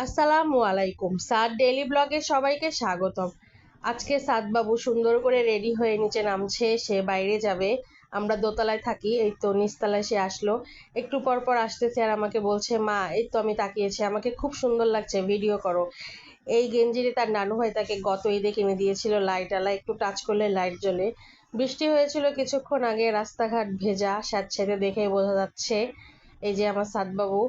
আসসালামু আলাইকুম। সাদ ডেইলি ব্লগে সবাইকে স্বাগতম। আজকে সাদ বাবু সুন্দর করে রেডি হয়ে নিচে নামছে, সে বাইরে যাবে। আমরা দোতলায় থাকি, এই তো নিচতলায় সে আসলো। একটু পর পর আসতেছে আর আমাকে বলছে, মা এই তো আমি তাকিয়েছি, আমাকে খুব সুন্দর লাগছে, ভিডিও করো। এই গেঞ্জিটি তার নানু ভাই তাকে গত ঈদে কিনে দিয়েছিল, লাইট আলা, একটু টাচ করলে লাইট জ্বলে। বৃষ্টি হয়েছিল কিছুক্ষণ আগে, রাস্তাঘাট ভেজা, স্যাঁতসেঁতে দেখেই বোঝা যাচ্ছে। এই যে আমার সাদবাবু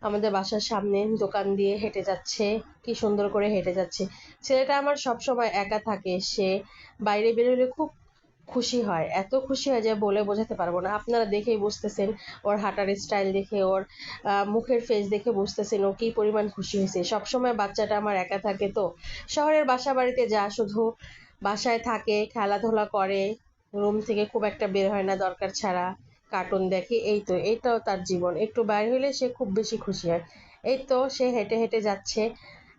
আমাদের বাসার সামনে দোকান দিয়ে হেঁটে যাচ্ছে, কি সুন্দর করে হেঁটে যাচ্ছে। ছেলেটা আমার সব সময় একা থাকে, সে বাইরে বেরোলে খুব খুশি হয়, এত খুশি হয় যে বলে বোঝাতে পারবো না। আপনারা দেখেই বুঝতেছেন, ওর হাঁটার স্টাইল দেখে, ওর মুখের ফেস দেখে বুঝতেছেন ও কি পরিমাণ খুশি হয়েছে। সবসময় বাচ্চাটা আমার একা থাকে তো, শহরের বাসা বাড়িতে যা শুধু বাসায় থাকে, খেলাধুলা করে, রুম থেকে খুব একটা বের হয় না দরকার ছাড়া, কার্টুন দেখে, এই তো এইটাও তার জীবন। একটু বাইরে হলে সে খুব বেশি খুশি হয়। এই তো সে হেঁটে হেঁটে যাচ্ছে।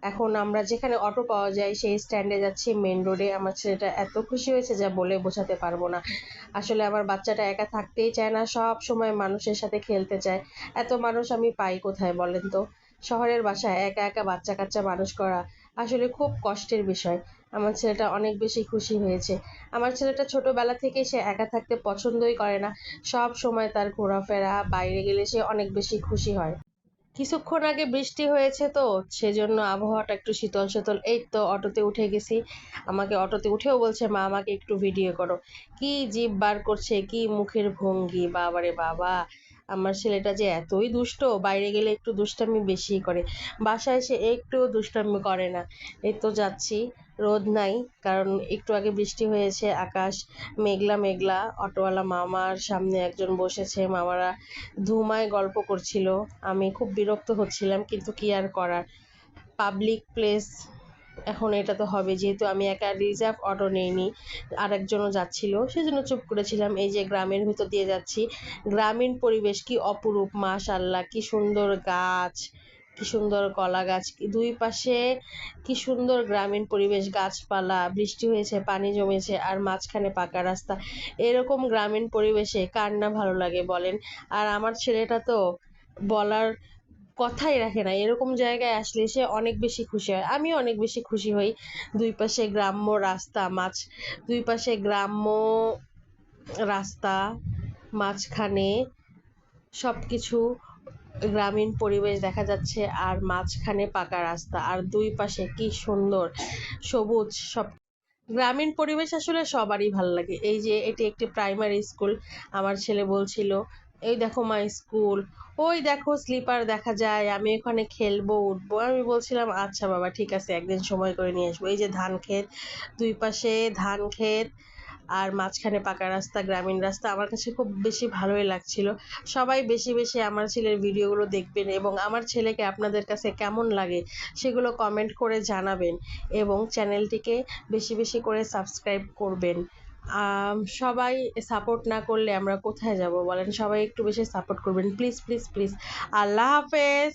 এখন আমরা যেখানে অটো পাওয়া যায় সেই স্ট্যান্ডে যাচ্ছি, মেন রোডে। আমার ছেলেটা এত খুশি হয়েছে যা বলে বোঝাতে পারবো না। আসলে আমার বাচ্চাটা একা থাকতেই চায় না, সব সময় মানুষের সাথে খেলতে চায়। এত মানুষ আমি পাই কোথায় বলেন তো? শহরের বাসায় একা একা বাচ্চা কাচ্চা মানুষ করা আসলে খুব কষ্টের বিষয়। আমার ছেলেটা অনেক বেশি খুশি হয়েছে। আমার ছেলেটা ছোটবেলা থেকে সে একা থাকতে পছন্দই করে না, সব সময় তার ঘোরাফেরা, বাইরে গেলে সে অনেক বেশি খুশি হয়। কিছুক্ষণ আগে বৃষ্টি হয়েছে তো, সেজন্য আবহাওয়াটা একটু শীতল শীতল। এই তো অটোতে উঠে গেছি, আমাকে অটোতে উঠেও বলছে, মা আমাকে একটু ভিডিও করো। কি জিভ বার করছে, কি মুখের ভঙ্গি, বাবারে বাবা! আমার ছেলেটা যে এতই দুষ্ট, বাইরে গেলে একটু দুষ্টামি বেশি করে, বাসায় এসে একটু দুষ্টামি করে না। এই তো যাচ্ছি, রোদ নাই, কারণ একটু আগে বৃষ্টি হয়েছে, আকাশ মেঘলা মেঘলা। অটোওয়ালা মামার সামনে একজন বসেছে, মামারা ধুমায় গল্প করছিল। আমি খুব বিরক্ত হচ্ছিলাম, কিন্তু কি আর করার, পাবলিক প্লেস, এখন এটা তো হবে। যেহেতু আমি একা রিজার্ভ অটো নেইনি, আরেকজনও যাচ্ছিল, সেজন্য চুপ করেছিলাম। এই যে গ্রামের ভিতর দিয়ে যাচ্ছি, গ্রামীণ পরিবেশ কি অপরূপ, মাশাআল্লাহ, কি সুন্দর গাছ, কি সুন্দর কলা গাছ, দুই পাশে কি সুন্দর গ্রামীণ পরিবেশ, গাছপালা, বৃষ্টি হয়েছে, পানি জমেছে, আর মাঝখানে পাকা রাস্তা। এরকম গ্রামীণ পরিবেশে কার না ভালো লাগে বলেন? আর আমার ছেলেটা তো বলার কথাই রাখে না, এরকম জায়গায় আসলে সে অনেক বেশি খুশি হয়, আমিও অনেক বেশি খুশি হই। দুই পাশে গ্রাম্য রাস্তা, দুই পাশে গ্রাম্য রাস্তা, মাঝখানে সবকিছু গ্রামীণ পরিবেশ দেখা যাচ্ছে, আর মাঝখানে পাকা রাস্তা, আর দুই পাশে কি সুন্দর সবুজ সব। গ্রামীণ পরিবেশ আসলে সবারই ভালো লাগে। এই যে এটি একটি প্রাইমারি স্কুল, আমার ছেলে বলছিল, এই দেখো মা স্কুল, ওই দেখো স্লিপার দেখা যায়, আমি ওখানে খেলবো, উঠবো। আমি বলছিলাম আচ্ছা বাবা, ঠিক আছে, একদিন সময় করে নিয়ে আসবো। এই যে ধান ক্ষেত, দুই পাশে ধান ক্ষেত, আর মাঝখানে পাকা রাস্তা, গ্রামীণ রাস্তা, আমার কাছে খুব বেশি ভালোই লাগছিল। সবাই বেশি বেশি আমার ছেলের ভিডিওগুলো দেখবেন, এবং আমার ছেলেকে আপনাদের কাছে কেমন লাগে সেগুলো কমেন্ট করে জানাবেন, এবং চ্যানেলটিকে বেশি বেশি করে সাবস্ক্রাইব করবেন। সবাই সাপোর্ট না করলে আমরা কোথায় যাব বলেন? সবাই একটু বেশি সাপোর্ট করবেন, প্লিজ প্লিজ প্লিজ। আল্লাহ হাফেজ।